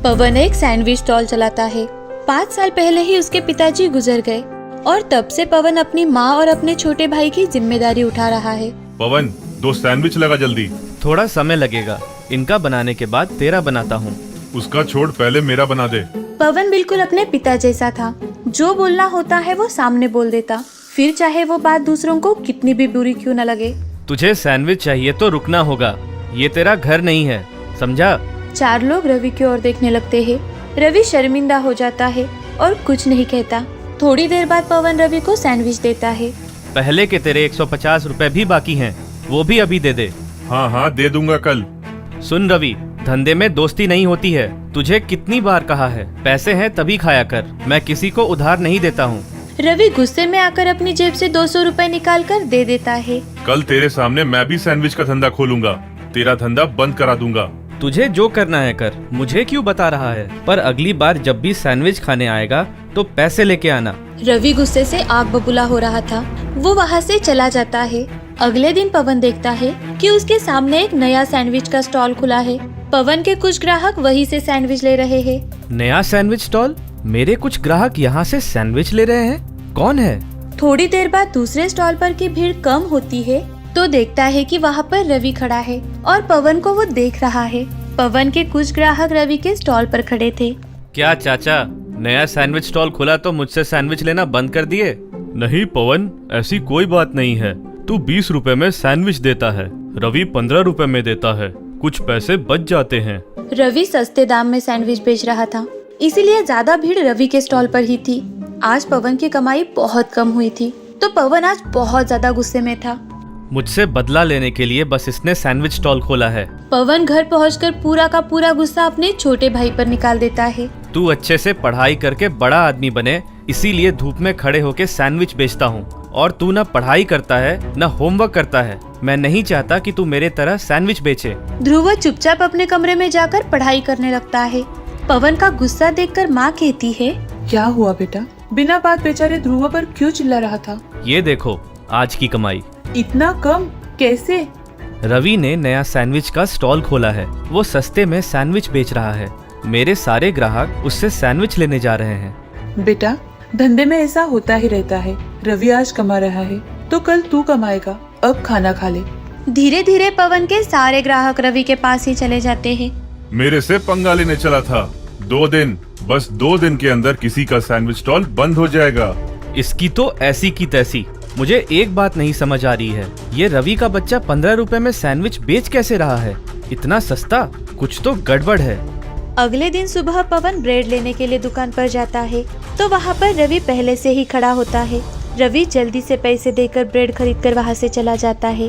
पवन एक sandwich stall चलाता है। 5 साल पहले ही उसके पिताजी गुजर गए और तब से पवन अपनी माँ और अपने छोटे भाई की जिम्मेदारी उठा रहा है। पवन 2 सैंडविच लगा जल्दी। थोड़ा समय लगेगा, इनका बनाने के बाद तेरा बनाता हूँ। उसका छोड़, पहले मेरा बना दे। पवन बिल्कुल अपने पिता जैसा था। जो बोलना होता है वो सामने बोल देता, फिर चाहे वो बात दूसरों को कितनी भी बुरी क्यों न लगे। तुझे सैंडविच चाहिए तो रुकना होगा, ये तेरा घर नहीं है, समझा? 4 लोग रवि की ओर देखने लगते हैं। रवि शर्मिंदा हो जाता है और कुछ नहीं कहता। थोड़ी देर बाद पवन रवि को सैंडविच देता है। पहले के तेरे 150 रुपए भी बाकी हैं, वो भी अभी दे दे। हाँ हाँ दे दूंगा कल। सुन रवि, धंधे में दोस्ती नहीं होती है, तुझे कितनी बार कहा है, पैसे हैं तभी खाया कर, मैं किसी को उधार नहीं देता हूँ। रवि गुस्से में आकर अपनी जेब से 200 रुपए निकाल कर दे देता है। कल तेरे सामने मैं भी सैंडविच का धंधा खोलूंगा, तेरा धंधा बंद करा दूंगा। तुझे जो करना है कर, मुझे क्यों बता रहा है? पर अगली बार जब भी सैंडविच खाने आएगा तो पैसे लेके आना। रवि गुस्से से आग बबूला हो रहा था। वो वहाँ से चला जाता है। अगले दिन पवन देखता है कि उसके सामने एक नया सैंडविच का स्टॉल खुला है। पवन के कुछ ग्राहक वहीं से सैंडविच ले रहे हैं। नया सैंडविच स्टॉल? मेरे कुछ ग्राहक यहाँ से सैंडविच ले रहे हैं, कौन है? थोड़ी देर बाद दूसरे स्टॉल पर की भीड़ कम होती है तो देखता है कि वहाँ पर रवि खड़ा है और पवन को वो देख रहा है। पवन के कुछ ग्राहक रवि के स्टॉल पर खड़े थे। क्या चाचा, नया सैंडविच स्टॉल खुला तो मुझसे सैंडविच लेना बंद कर दिए? नहीं पवन, ऐसी कोई बात नहीं है। तू 20 रुपए में सैंडविच देता है, रवि 15 रुपए में देता है, कुछ पैसे बच जाते हैं। रवि सस्ते दाम में सैंडविच बेच रहा था, इसीलिए ज्यादा भीड़ रवि के स्टॉल पर ही थी। आज पवन की कमाई बहुत कम हुई थी तो पवन आज बहुत ज्यादा गुस्से में था। मुझसे बदला लेने के लिए बस इसने सैंडविच स्टॉल खोला है। पवन घर पहुंचकर पूरा का पूरा गुस्सा अपने छोटे भाई पर निकाल देता है। तू अच्छे से पढ़ाई करके बड़ा आदमी बने, इसीलिए धूप में खड़े होके सैंडविच बेचता हूँ, और तू न पढ़ाई करता है न होमवर्क करता है। मैं नहीं चाहता कि तू मेरे तरह सैंडविच बेचे। ध्रुव चुपचाप अपने कमरे में जाकर पढ़ाई करने लगता है। पवन का गुस्सा देखकर माँ कहती है, क्या हुआ बेटा? बिना बात बेचारे ध्रुव पर क्यों चिल्ला रहा था? ये देखो आज की कमाई। इतना कम कैसे? रवि ने नया सैंडविच का स्टॉल खोला है, वो सस्ते में सैंडविच बेच रहा है। मेरे सारे ग्राहक उससे सैंडविच लेने जा रहे हैं। बेटा, धंधे में ऐसा होता ही रहता है। रवि आज कमा रहा है तो कल तू कमाएगा, अब खाना खा ले। धीरे धीरे पवन के सारे ग्राहक रवि के पास ही चले जाते हैं। मेरे से पंगा लेने चला था। 2 दिन, बस 2 दिन के अंदर किसी का सैंडविच स्टॉल बंद हो जाएगा। इसकी तो ऐसी की तैसी। मुझे एक बात नहीं समझ आ रही है, ये रवि का बच्चा 15 रुपए में सैंडविच बेच कैसे रहा है? इतना सस्ता, कुछ तो गड़बड़ है। अगले दिन सुबह पवन ब्रेड लेने के लिए दुकान पर जाता है तो वहाँ पर रवि पहले से ही खड़ा होता है। रवि जल्दी से पैसे देकर ब्रेड खरीदकर वहाँ से चला जाता है।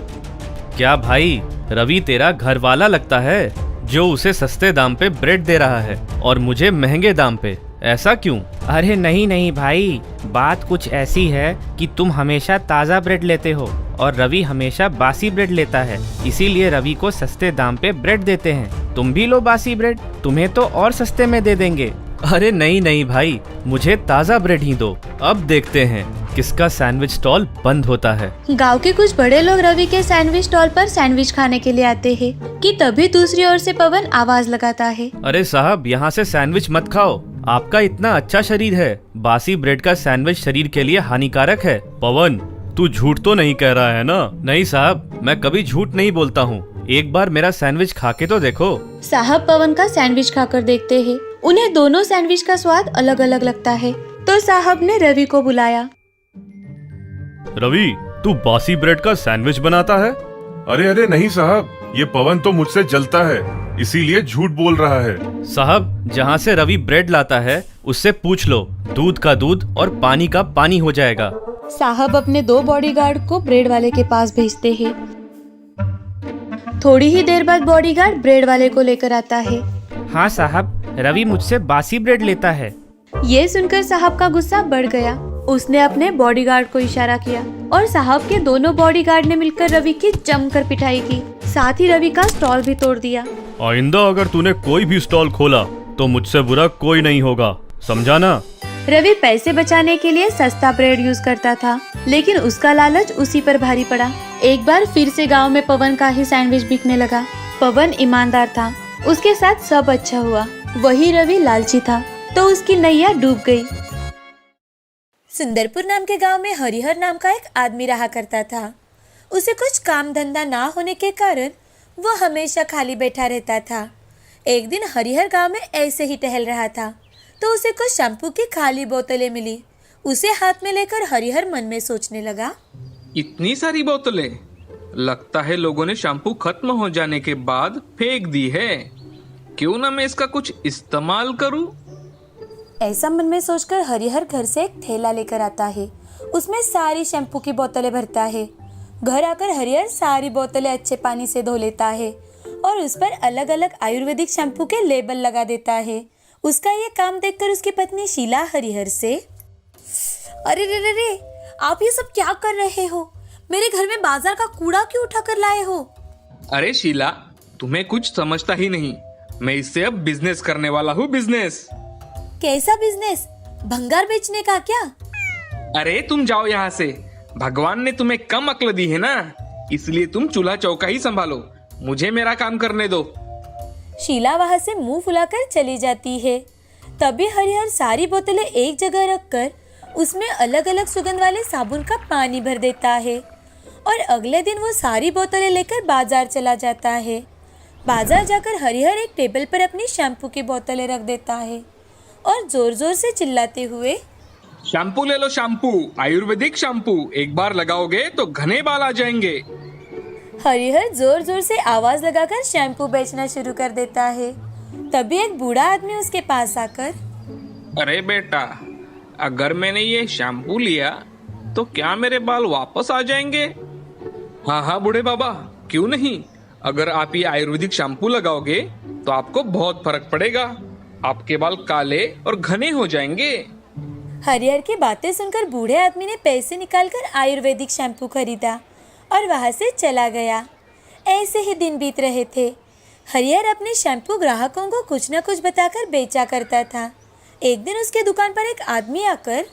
क्या भाई, रवि तेरा घर वाला लगता है जो उसे सस्ते दाम पे ब्रेड दे रहा है और मुझे महंगे दाम पे, ऐसा क्यों? अरे नहीं नहीं भाई, बात कुछ ऐसी है कि तुम हमेशा ताज़ा ब्रेड लेते हो और रवि हमेशा बासी ब्रेड लेता है, इसीलिए रवि को सस्ते दाम पे ब्रेड देते हैं। तुम भी लो बासी ब्रेड, तुम्हें तो और सस्ते में दे देंगे। अरे नहीं नहीं भाई, मुझे ताज़ा ब्रेड ही दो। अब देखते हैं किसका सैंडविच स्टॉल बंद होता है। गांव के कुछ बड़े लोग रवि के सैंडविच स्टॉल पर सैंडविच खाने के लिए आते हैं कि तभी दूसरी ओर से पवन आवाज लगाता है, अरे साहब, यहाँ से सैंडविच मत खाओ, आपका इतना अच्छा शरीर है, बासी ब्रेड का सैंडविच शरीर के लिए हानिकारक है। पवन, तू झूठ तो नहीं कह रहा है ना? नहीं साहब, मैं कभी झूठ नहीं बोलता हूँ, एक बार मेरा सैंडविच खा के तो देखो। साहब पवन का सैंडविच खाकर देखते हैं। उन्हें दोनों सैंडविच का स्वाद अलग अलग लगता है तो साहब ने रवि को बुलाया। रवि, तू बासी ब्रेड का सैंडविच बनाता है? अरे अरे नहीं साहब, ये पवन तो मुझसे जलता है, इसीलिए झूठ बोल रहा है। साहब, जहाँ से रवि ब्रेड लाता है उससे पूछ लो, दूध का दूध और पानी का पानी हो जाएगा। साहब अपने 2 बॉडीगार्ड को ब्रेड वाले के पास भेजते हैं। थोड़ी ही देर बाद बॉडीगार्ड ब्रेड वाले को लेकर आता है। हाँ साहब, रवि मुझसे बासी ब्रेड लेता है। ये सुनकर साहब का गुस्सा बढ़ गया। उसने अपने बॉडीगार्ड को इशारा किया और साहब के दोनों बॉडीगार्ड ने मिलकर रवि की जमकर पिटाई की, साथ ही रवि का स्टॉल भी तोड़ दिया। आइंदा अगर तूने कोई भी स्टॉल खोला तो मुझसे बुरा कोई नहीं होगा, समझा ना? रवि पैसे बचाने के लिए सस्ता ब्रेड यूज करता था, लेकिन उसका लालच उसी पर भारी पड़ा। एक बार फिर से गांव में पवन का ही सैंडविच बिकने लगा। पवन ईमानदार था, उसके साथ सब अच्छा हुआ। वही रवि लालची था तो उसकी नैया डूब गई। सुंदरपुर नाम के गांव में हरिहर नाम का एक आदमी रहा करता था। उसे कुछ काम धंधा ना होने के कारण वो हमेशा खाली बैठा रहता था। एक दिन हरिहर गांव में ऐसे ही टहल रहा था तो उसे कुछ शैम्पू की खाली बोतलें मिली। उसे हाथ में लेकर हरिहर मन में सोचने लगा, इतनी सारी बोतलें, लगता है लोगों ने शैम्पू खत्म हो जाने के बाद फेंक दी है। क्यों ना मैं इसका कुछ इस्तेमाल करूं? ऐसा मन में सोचकर हरिहर घर से एक थैला लेकर आता है। उसमें सारी शैम्पू की बोतलें भरता है। घर आकर हरिहर सारी बोतलें अच्छे पानी से धो लेता है और उस पर अलग अलग आयुर्वेदिक शैम्पू के लेबल लगा देता है। उसका ये काम देखकर उसकी पत्नी शीला हरिहर से, अरे रे रे रे, आप ये सब क्या कर रहे हो? मेरे घर में बाजार का कूड़ा क्यों उठा कर लाए हो? अरे शीला, तुम्हें कुछ समझता ही नहीं। मैं इससे अब बिजनेस करने वाला हूँ, बिजनेस। कैसा बिजनेस? भंगार बेचने का क्या? अरे तुम जाओ यहाँ से। भगवान ने तुम्हें कम अक्ल दी है ना, इसलिए तुम चूल्हा चौका ही संभालो। मुझे मेरा काम करने दो। शीला वहां से मुंह फुलाकर चली जाती है। तभी हरिहर सारी बोतलें एक जगह रखकर उसमें अलग अलग सुगंध वाले साबुन का पानी भर देता है और अगले दिन वो सारी बोतलें लेकर बाजार चला जाता है। बाजार जाकर हरिहर एक टेबल पर अपनी शैम्पू की बोतलें रख देता है और जोर जोर से चिल्लाते हुए, शैम्पू ले लो, शैम्पू, आयुर्वेदिक शैम्पू। एक बार लगाओगे तो घने बाल आ जाएंगे। हरिहर जोर जोर से आवाज लगाकर शैम्पू बेचना शुरू कर देता है। तभी एक बूढ़ा आदमी उसके पास आकर, अरे बेटा, अगर मैंने ये शैम्पू लिया तो क्या मेरे बाल वापस आ जाएंगे? हाँ हाँ बूढ़े बाबा, क्यों नहीं। अगर आप ये आयुर्वेदिक शैम्पू लगाओगे तो आपको बहुत फर्क पड़ेगा। आपके बाल काले और घने हो जाएंगे। हरिहर की बातें सुनकर बूढ़े आदमी ने पैसे निकालकर आयुर्वेदिक शैम्पू खरीदा और वहां से चला गया। ऐसे ही दिन बीत रहे थे। हरिहर अपने शैम्पू ग्राहकों को कुछ न कुछ बताकर बेचा करता था। एक दिन उसके दुकान पर एक आदमी आकर,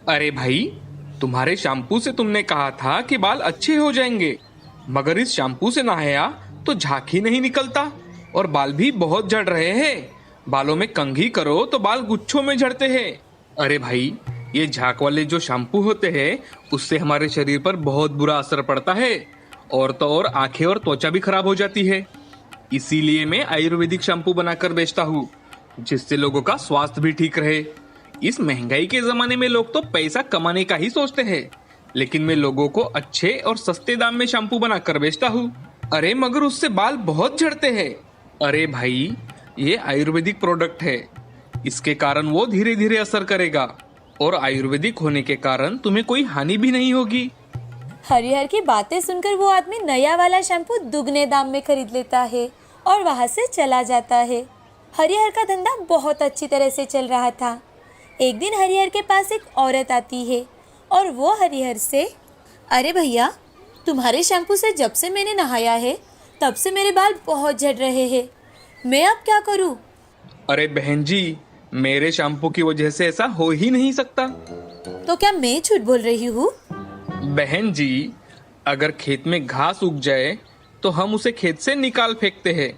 अरे भाई, तुम्हारे शैम्पू से तुमने कहा था कि बाल अच्छे हो जाएंगे, मगर इस शैम्पू से नहाया तो झाग ही नहीं निकलता और बाल भी बहुत झड़ रहे हैं। बालों में कंघी करो तो बाल गुच्छों में झड़ते हैं। अरे भाई, ये झाग वाले जो शैम्पू होते हैं उससे हमारे शरीर पर बहुत बुरा असर पड़ता है और तो और आंखें और त्वचा भी खराब हो जाती है। इसीलिए मैं आयुर्वेदिक शैम्पू बनाकर बेचता हूँ, जिससे लोगों का स्वास्थ्य भी ठीक रहे। इस महंगाई के जमाने में लोग तो पैसा कमाने का ही सोचते हैं, लेकिन मैं लोगों को अच्छे और सस्ते दाम में शैम्पू बनाकर बेचता हूँ। अरे मगर उससे बाल बहुत झड़ते हैं। अरे भाई, ये आयुर्वेदिक प्रोडक्ट है, इसके कारण वो धीरे धीरे असर करेगा और आयुर्वेदिक होने के कारण तुम्हें कोई हानि भी नहीं होगी। हरिहर की बातें सुनकर वो आदमी नया वाला शैम्पू दुगने दाम में खरीद लेता है और वहां से चला जाता है। हरिहर का धंधा बहुत अच्छी तरह से चल रहा था। एक दिन हरिहर के पास एक औरत आती है और वो हरिहर से, अरे भैया, तुम्हारे शैम्पू से जब से मैंने नहाया है तब से मेरे बाल बहुत झड़ रहे हैं। मैं अब क्या करूं? अरे बहन जी, मेरे शैम्पू की वजह से ऐसा हो ही नहीं सकता। तो क्या मैं झूठ बोल रही हूँ? बहन जी, अगर खेत में घास उग जाए तो हम उसे खेत से निकाल फेंकते हैं,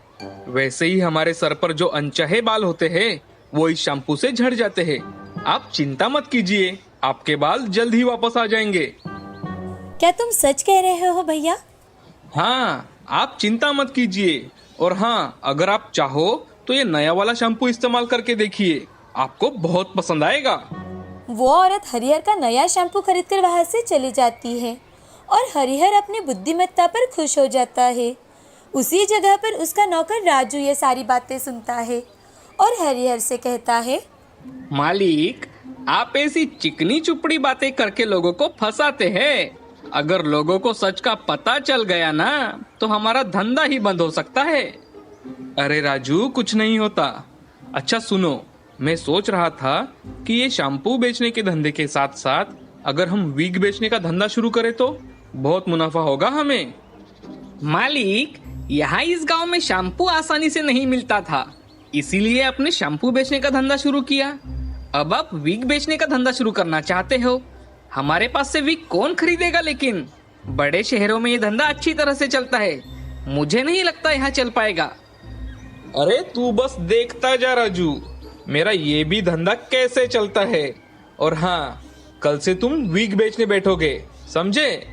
वैसे ही हमारे सर पर जो अनचाहे बाल होते हैं वो इस शैम्पू से झड़ जाते हैं। आप चिंता मत कीजिए, आपके बाल जल्द ही वापस आ जाएंगे। क्या तुम सच कह रहे हो भैया? हाँ, आप चिंता मत कीजिए। और हाँ, अगर आप चाहो तो ये नया वाला शैम्पू इस्तेमाल करके देखिए, आपको बहुत पसंद आएगा। वो औरत हरिहर का नया शैम्पू खरीदकर वहां से चली जाती है और हरिहर अपनी बुद्धिमत्ता पर खुश हो जाता है। उसी जगह पर उसका नौकर राजू ये सारी बातें सुनता है और हरिहर से कहता है, मालिक, आप ऐसी चिकनी चुपड़ी बातें करके लोगों को फंसाते हैं। अगर लोगों को सच का पता चल गया ना तो हमारा धंधा ही बंद हो सकता है। अरे राजू, कुछ नहीं होता। अच्छा सुनो, मैं सोच रहा था कि ये शैम्पू बेचने के धंधे के साथ साथ अगर हम विग बेचने का धंधा शुरू करें तो बहुत मुनाफा होगा हमें। मालिक, यहाँ इस गांव में शैम्पू आसानी से नहीं मिलता था, इसीलिए अपने शैम्पू बेचने का धंधा शुरू किया। अब आप विग बेचने का धंधा शुरू करना चाहते हो। हमारे पास से विग कौन खरीदेगा? लेकिन बड़े शहरों में ये धंधा अच्छी तरह से चलता है, मुझे नहीं लगता यहाँ चल पाएगा। अरे तू बस देखता जा राजू, मेरा ये भी धंधा कैसे चलता है। और हाँ, कल से तुम विग बेचने बैठोगे, समझे?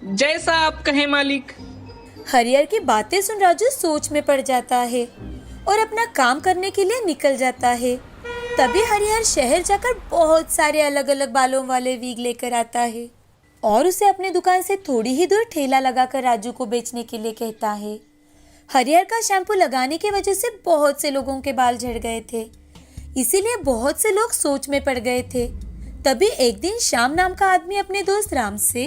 जैसा आप कहें मालिक। हरिहर की बातें सुन राजू सोच में पड़ जाता है और अपना काम करने के लिए निकल जाता है। तभी हरिहर शहर जाकर बहुत सारे अलग अलग बालों वाले वीग लेकर आता है और उसे अपने दुकान से थोड़ी ही दूर ठेला लगाकर राजू को बेचने के लिए कहता है। हरिहर का शैम्पू लगाने की वजह से बहुत से लोगों के बाल झड़ गए थे, इसीलिए बहुत से लोग सोच में पड़ गए थे। तभी एक दिन श्याम नाम का आदमी अपने दोस्त राम से,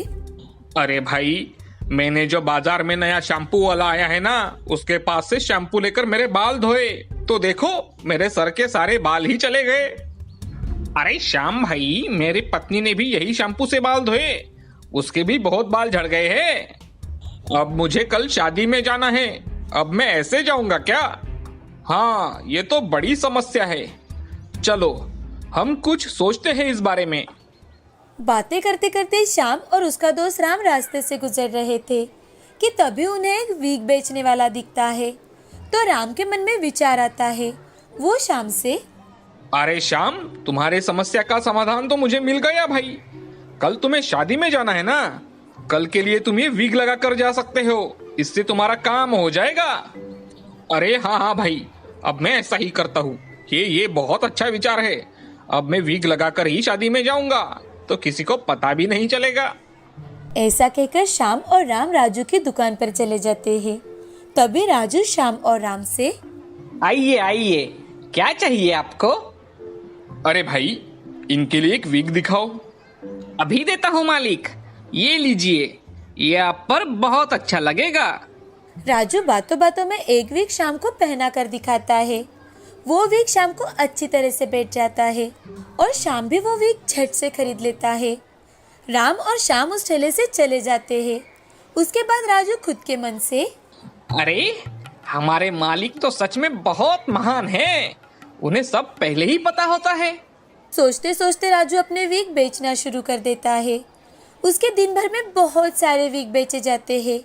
अरे भाई, मैंने जो बाजार में नया शैम्पू वाला आया है ना, उसके पास से शैम्पू लेकर मेरे बाल धोए तो देखो मेरे सर के सारे बाल ही चले गए। अरे श्याम भाई, मेरी पत्नी ने भी यही शैम्पू से बाल धोए, उसके भी बहुत बाल झड़ गए हैं। अब मुझे कल शादी में जाना है, अब मैं ऐसे जाऊंगा क्या? हाँ, ये तो बड़ी समस्या है। चलो हम कुछ सोचते हैं इस बारे में। बातें करते करते श्याम और उसका दोस्त राम रास्ते से गुजर रहे थे कि तभी उन्हें एक वीग बेचने वाला दिखता है। तो राम के मन में विचार आता है। वो श्याम से, अरे श्याम, तुम्हारे समस्या का समाधान तो मुझे मिल गया भाई। कल तुम्हें शादी में जाना है ना, कल के लिए तुम ये वीग लगा कर जा सकते हो, इससे तुम्हारा काम हो जाएगा। अरे हाँ हाँ भाई, अब मैं ऐसा ही करता हूँ। ये बहुत अच्छा विचार है। अब मैं वीग लगाकर ही शादी में जाऊंगा, तो किसी को पता भी नहीं चलेगा। ऐसा कहकर श्याम और राम राजू की दुकान पर चले जाते हैं। तभी राजू श्याम और राम से, आइए आइए, क्या चाहिए आपको? अरे भाई, इनके लिए एक वीग दिखाओ। अभी देता हूँ मालिक, ये लीजिए, ये आप पर बहुत अच्छा लगेगा। राजू बातों बातों में एक वीग श्याम को पहना कर दिखाता है। वो वीग श्याम को अच्छी तरह से बैठ जाता है और श्याम भी वो वीग झट से खरीद लेता है। राम और श्याम उस ठेले से चले जाते हैं। उसके बाद राजू खुद के मन से, अरे हमारे मालिक तो सच में बहुत महान हैं, उन्हें सब पहले ही पता होता है। सोचते सोचते राजू अपने वीग बेचना शुरू कर देता है। उसके दिन भर में बहुत सारे वीग बेचे जाते हैं।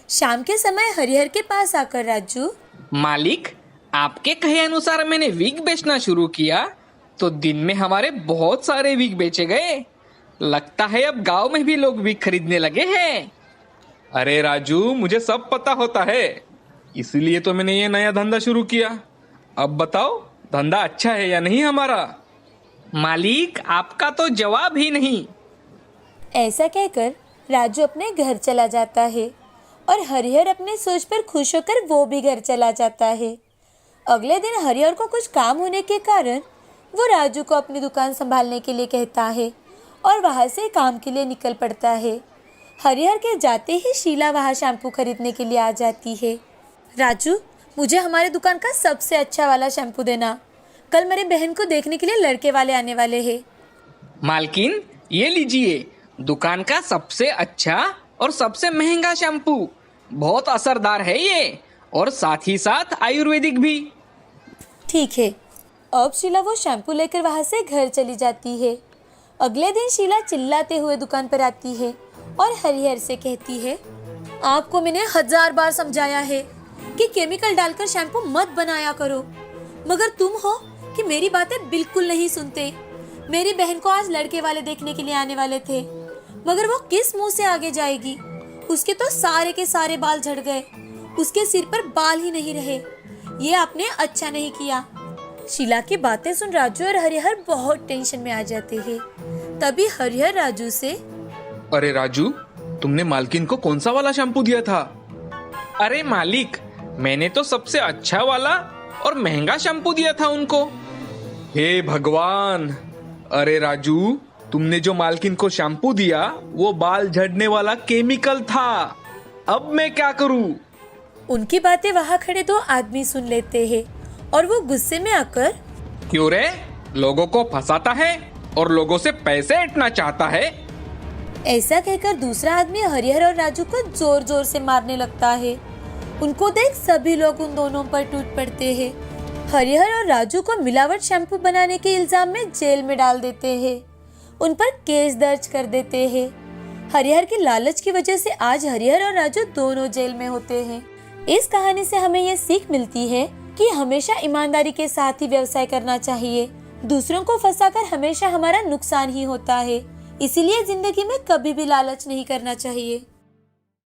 शाम के समय हरिहर के पास आकर राजू, मालिक, आपके कहे अनुसार मैंने वीग बेचना शुरू किया तो दिन में हमारे बहुत सारे वीग बेचे गए। लगता है अब गांव में भी लोग वीग खरीदने लगे हैं। अरे राजू, मुझे सब पता होता है, इसीलिए तो मैंने ये नया धंधा शुरू किया। अब बताओ, धंधा अच्छा है या नहीं हमारा? मालिक, आपका तो जवाब ही नहीं। ऐसा कहकर राजू अपने घर चला जाता है और हरिहर अपने सोच पर खुश होकर वो भी घर चला जाता है। अगले दिन हरिहर को कुछ काम होने के कारण वो राजू को अपनी दुकान संभालने के लिए कहता है और वहाँ से काम के लिए निकल पड़ता है। हरिहर के जाते ही शीला वहाँ शैम्पू खरीदने के लिए आ जाती है। राजू, मुझे हमारे दुकान का सबसे अच्छा वाला शैम्पू देना, कल मेरे बहन को देखने के लिए लड़के वाले आने वाले हैं। मालकिन, ये लीजिए, दुकान का सबसे अच्छा और सबसे महंगा शैम्पू। बहुत असरदार है ये, और साथ ही साथ आयुर्वेदिक भी। ठीक है। अब शीला वो शैम्पू लेकर वहाँ से घर चली जाती है। अगले दिन शीला चिल्लाते हुए दुकान पर आती है और हरिहर से कहती है, आपको मैंने 1000 बार समझाया है कि केमिकल डालकर शैम्पू मत बनाया करो, मगर तुम हो कि मेरी बातें बिल्कुल नहीं सुनते। मेरी बहन को आज लड़के वाले देखने के लिए आने वाले थे, मगर वो किस मुंह से आगे जाएगी? उसके तो सारे के सारे बाल झड़ गए, उसके सिर पर बाल ही नहीं रहे। ये आपने अच्छा नहीं किया। शीला की बातें सुन राजू और हरिहर बहुत टेंशन में आ जाते हैं। तभी हरिहर राजू से, अरे राजू, तुमने मालकिन को कौन सा वाला शैम्पू दिया था? अरे मालिक, मैंने तो सबसे अच्छा वाला और महंगा शैम्पू दिया था उनको। हे भगवान! अरे राजू, तुमने जो मालकिन को शैम्पू दिया वो बाल झड़ने वाला केमिकल था। अब मैं क्या करूं? उनकी बातें वहाँ खड़े 2 आदमी सुन लेते हैं और वो गुस्से में आकर, क्यों रे, लोगों को फंसाता है और लोगों से पैसे ऐंठना चाहता है। ऐसा कहकर दूसरा आदमी हरिहर और राजू को जोर जोर से मारने लगता है। उनको देख सभी लोग उन दोनों पर टूट पड़ते हैं। हरिहर और राजू को मिलावट शैम्पू बनाने के इल्जाम में जेल में डाल देते हैं। उन पर केस दर्ज कर देते हैं। हरिहर की लालच की वजह से आज हरिहर और राजू दोनों जेल में होते हैं। इस कहानी से हमें ये सीख मिलती है कि हमेशा ईमानदारी के साथ ही व्यवसाय करना चाहिए। दूसरों को फंसाकर हमेशा हमारा नुकसान ही होता है। इसीलिए जिंदगी में कभी भी लालच नहीं करना चाहिए।